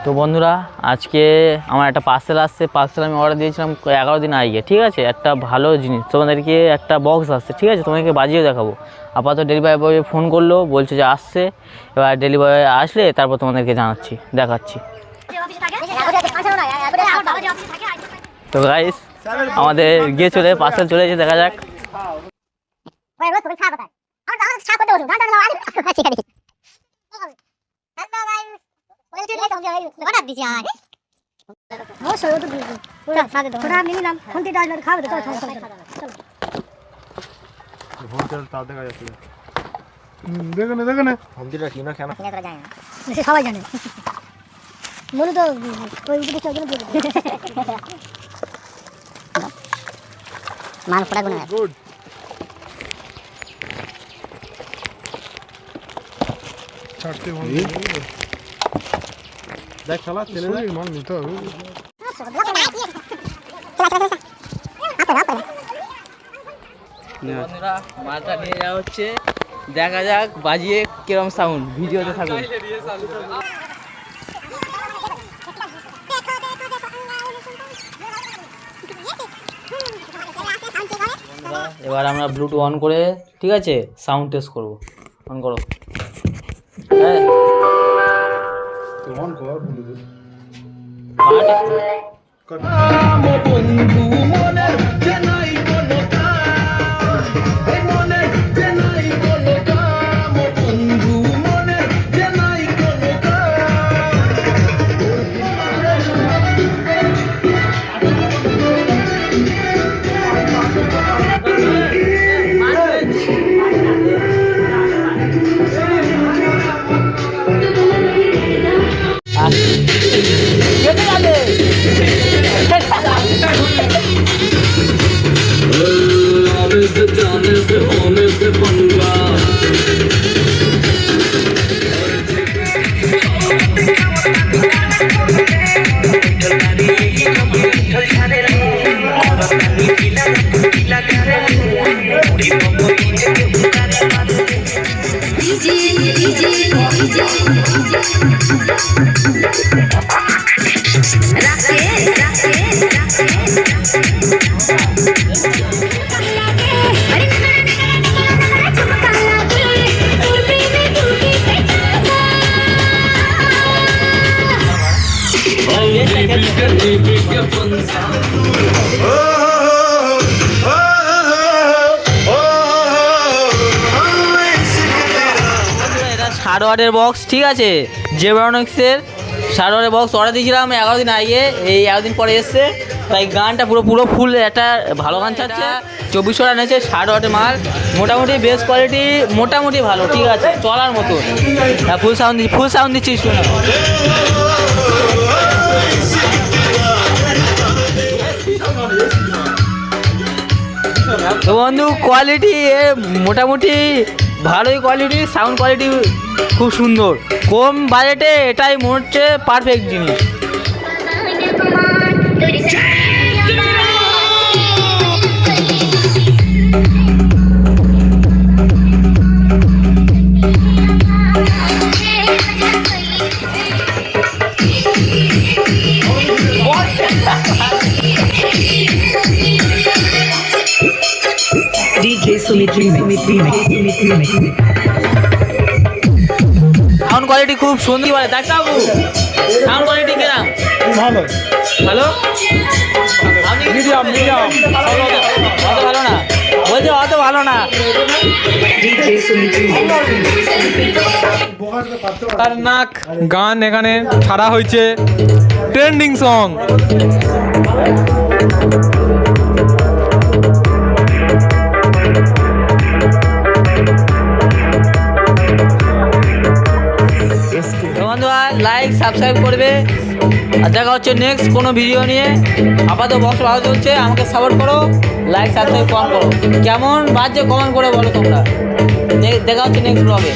তো বন্ধুরা, আজকে আমার একটা পার্সেল আসছে। পার্সেল আমি অর্ডার দিয়েছিলাম 11 দিন আগে, ঠিক আছে। একটা ভালো জিনিস, তোমাদেরকে একটা বক্স আসছে, ঠিক আছে, তোমাদেরকে বাজিয়ে দেখাবো। আপাতত ডেলিভারি বয় ফোন করলো, বলছে যে আসছে। এবার ডেলিভারি আসলে তারপর তোমাদেরকে দেখাচ্ছি। তো গাইস, আমাদের পার্সেল চলে এসে, দেখা যাক। সবাই জানে মনে তো মাল ফোড়া গুণ দেখ শালা ছেলে মাল নিতে হবে। বন্ধুরা, মালটা নিয়ে যাওয়া হচ্ছে, দেখা যাক বাজিয়ে কিরম সাউন্ড। ভিডিওতে থাকুন। এবার আমরা ব্লুটুথ অন করে, ঠিক আছে, সাউন্ড টেস্ট করবো। অন করো। হ্যাঁ, হার্ডওয়ারের বক্স, ঠিক আছে, জেব্রনিক্সের হার্ডওয়ারের বক্স অর্ডার দিয়েছিলাম 11 দিন আগে। এই 11 দিন পরে এসছে, তাই গানটা পুরো ফুল একটা ভালো গান চাচ্ছে। 2400 টাকা নিয়েছে, হার্ডওয়ারের মাল, মোটামুটি বেস্ট কোয়ালিটি, মোটামুটি ভালো, ঠিক আছে, চলার মতো। ফুল সাউন্ড দিচ্ছি, শুনে। তো বন্ধু, কোয়ালিটি মোটামুটি ভালোই কোয়ালিটি, সাউন্ড কোয়ালিটি খুব সুন্দর। কম বাজেটে এটাই মনে হচ্ছে পারফেক্ট জিনিস। সাউন্ড কোয়ালিটি খুব সুন্দর বলে, ডাক্তার বাবু। সাউন্ড কোয়ালিটি কেরাম? ভালো ভালো। আপনি মিডিয়াম অত ভালো না, বলছে অত ভালো না। খতরনাক গান এখানে ছাড়া হয়েছে, ট্রেন্ডিং সং। বন্ধুরা, লাইক সাবস্ক্রাইব করবে, আর দেখা হচ্ছে নেক্সট কোনো ভিডিও নিয়ে। আপাতত বক্স ভালো চলছে, আমাকে সাপোর্ট করো, লাইক সাবস্ক্রাইব কমেন্ট করো। কেমন বাজছে কমেন্ট করে বলো তোমরা। দেখা হচ্ছে নেক্সট ব্লগে।